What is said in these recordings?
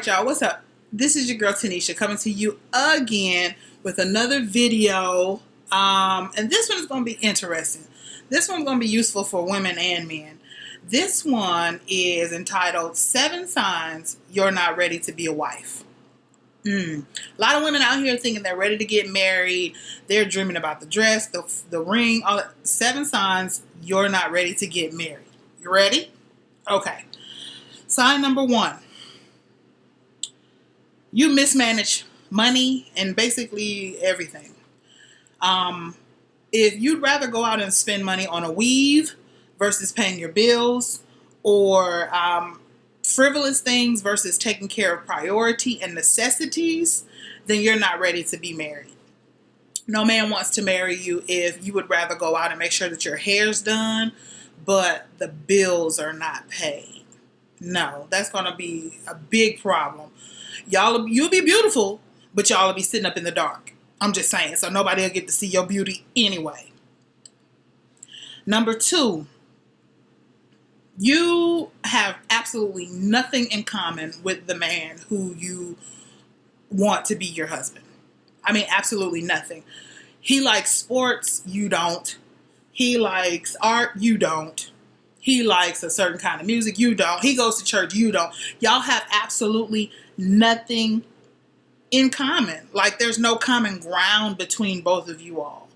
y'all, what's up? This is your girl Tanisha coming to you again with another video. And this one is going to be interesting. This one's going to be useful for women and men. This one is entitled 7 Signs You're Not Ready to Be a Wife. A lot of women out here thinking they're ready to get married. They're dreaming about the dress, the ring, all that. 7 signs you're not ready to get married. You ready? Okay. Sign number 1. You mismanage money and basically everything. If you'd rather go out and spend money on a weave versus paying your bills, or frivolous things versus taking care of priority and necessities, then you're not ready to be married. No man wants to marry you if you would rather go out and make sure that your hair's done, but the bills are not paid. No, that's going to be a big problem. You'll be beautiful, but y'all will be sitting up in the dark. I'm just saying, so nobody will get to see your beauty anyway. Number 2, you have absolutely nothing in common with the man who you want to be your husband. I mean, absolutely nothing. He likes sports, you don't. He likes art, you don't. He likes a certain kind of music, you don't. He goes to church, you don't. Y'all have absolutely nothing in common. Like, there's no common ground between both of you all.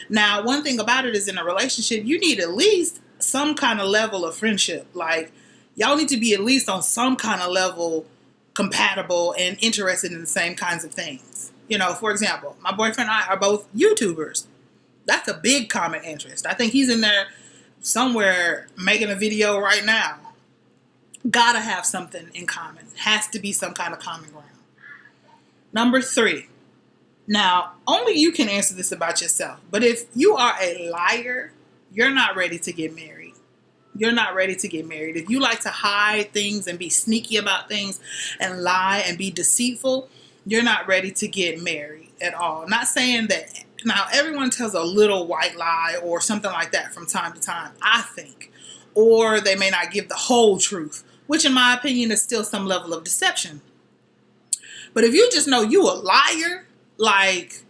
Now, one thing about it is, in a relationship, you need at least some kind of level of friendship. Like, y'all need to be at least on some kind of level compatible and interested in the same kinds of things. You know, for example, my boyfriend and I are both YouTubers. That's a big common interest. I think he's in there somewhere making a video right now. Gotta have something in common. Has to be some kind of common ground. Number 3. Now, only you can answer this about yourself. But if you are a liar, you're not ready to get married. You're not ready to get married. If you like to hide things and be sneaky about things and lie and be deceitful, you're not ready to get married at all. Not saying that. Now, everyone tells a little white lie or something like that from time to time, I think. Or they may not give the whole truth, which in my opinion is still some level of deception. But if you just know you a liar, like,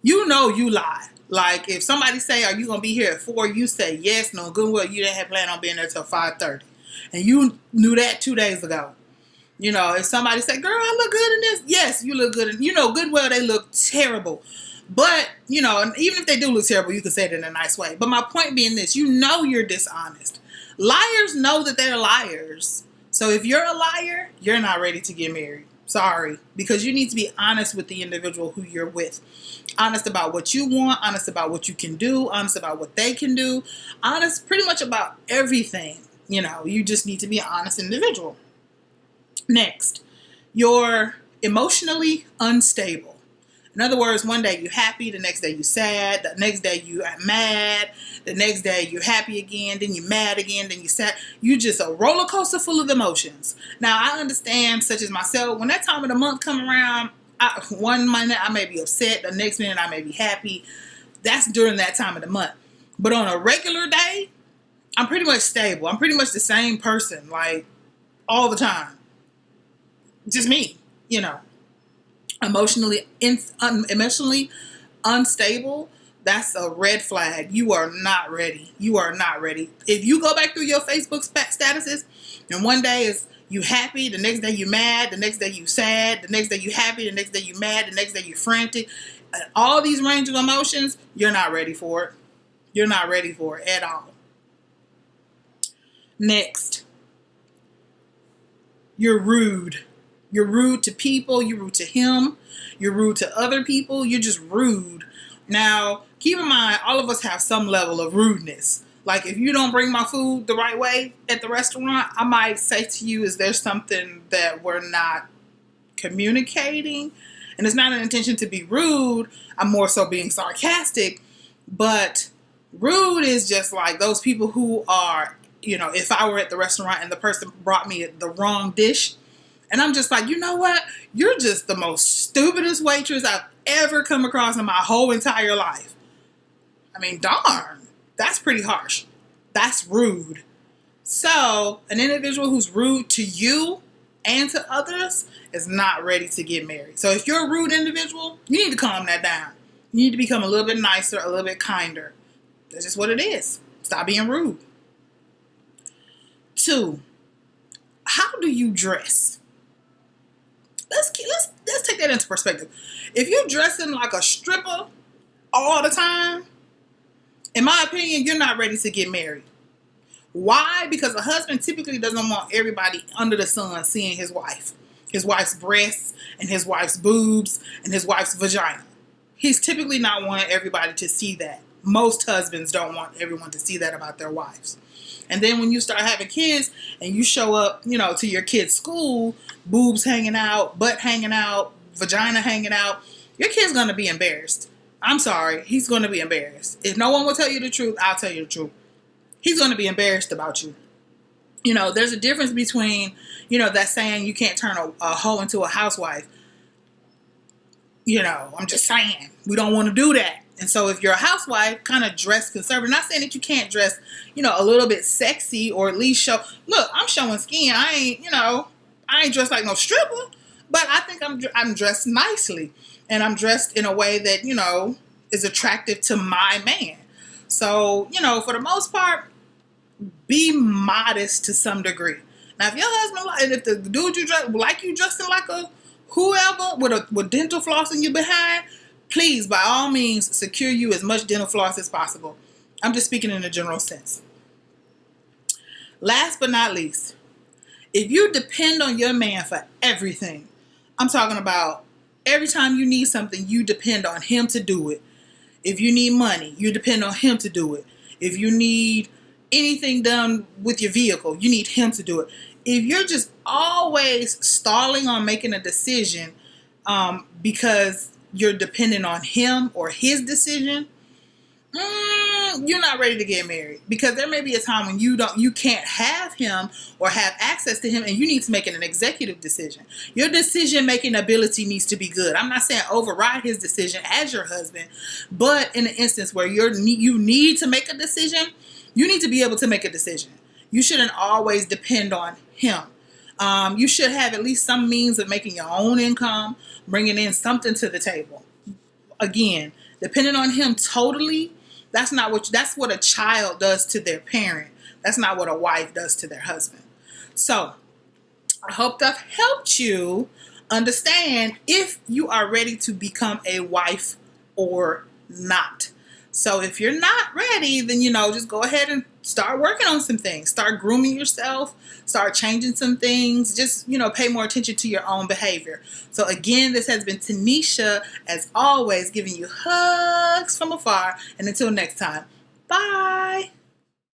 you know you lie. Like, if somebody say, are you going to be here at 4? You say yes, no, good well, you didn't have planned on being there till 5:30. And you knew that 2 days ago. You know, if somebody say, girl, I look good in this. Yes, you look good. And you know good well they look terrible. But, you know, and even if they do look terrible, you can say it in a nice way. But my point being this, you know you're dishonest. Liars know that they're liars. So if you're a liar, you're not ready to get married. Sorry. Because you need to be honest with the individual who you're with. Honest about what you want. Honest about what you can do. Honest about what they can do. Honest pretty much about everything. You know, you just need to be an honest individual. Next, you're emotionally unstable. In other words, one day you're happy, the next day you're sad, the next day you are mad, the next day you're happy again, then you're mad again, then you're sad. You're just a roller coaster full of emotions. Now, I understand, such as myself, when that time of the month come around, one minute I may be upset, the next minute I may be happy. That's during that time of the month. But on a regular day, I'm pretty much stable. I'm pretty much the same person, like, all the time. Just me, you know. Emotionally unstable, that's a red flag. You are not ready. You are not ready. If you go back through your Facebook statuses, and one day is you happy, the next day you mad, the next day you sad, the next day you happy, the next day you mad, the next day you frantic, all these range of emotions, you're not ready for it. You're not ready for it at all. Next, you're rude. You're rude to people. You're rude to him. You're rude to other people. You're just rude. Now, keep in mind, all of us have some level of rudeness. Like, if you don't bring my food the right way at the restaurant, I might say to you, is there something that we're not communicating? And it's not an intention to be rude. I'm more so being sarcastic. But rude is just like those people who are, you know, if I were at the restaurant and the person brought me the wrong dish, and I'm just like, you know what? You're just the most stupidest waitress I've ever come across in my whole entire life. I mean, darn. That's pretty harsh. That's rude. So, an individual who's rude to you and to others is not ready to get married. So if you're a rude individual, you need to calm that down. You need to become a little bit nicer, a little bit kinder. That's just what it is. Stop being rude. 2, how do you dress? Let's take that into perspective. If you're dressing like a stripper all the time, in my opinion, you're not ready to get married. Why? Because a husband typically doesn't want everybody under the sun seeing his wife's breasts and his wife's boobs and his wife's vagina. He's typically not wanting everybody to see that. Most husbands don't want everyone to see that about their wives. And then when you start having kids and you show up, to your kid's school, boobs hanging out, butt hanging out, vagina hanging out, your kid's going to be embarrassed. I'm sorry. He's going to be embarrassed. If no one will tell you the truth, I'll tell you the truth. He's going to be embarrassed about you. There's a difference between, that saying you can't turn a hoe into a housewife. I'm just saying, we don't want to do that. And so if you're a housewife, kind of dress conservative. Not saying that you can't dress, a little bit sexy or at least show, look, I'm showing skin. I ain't dressed like no stripper, but I think I'm dressed nicely. And I'm dressed in a way that, is attractive to my man. So, for the most part, be modest to some degree. Now, if your husband, and if the dude you dress, like you dressing like a whoever with dental floss in your behind, please, by all means, secure you as much dental floss as possible. I'm just speaking in a general sense. Last but not least, if you depend on your man for everything, I'm talking about every time you need something, you depend on him to do it. If you need money, you depend on him to do it. If you need anything done with your vehicle, you need him to do it. If you're just always stalling on making a decision because you're dependent on him or his decision, you're not ready to get married, because there may be a time when you can't have him or have access to him, and you need to make an executive decision. Your decision-making ability needs to be good. I'm not saying override his decision as your husband, but in an instance where you need to make a decision, you need to be able to make a decision. You shouldn't always depend on him. You should have at least some means of making your own income, bringing in something to the table. Again, depending on him totally, that's what a child does to their parent. That's not what a wife does to their husband. So I hope I've helped you understand if you are ready to become a wife or not. So if you're not ready, then, just go ahead and start working on some things. Start grooming yourself. Start changing some things. Just, pay more attention to your own behavior. So again, this has been Tanisha, as always, giving you hugs from afar. And until next time, bye.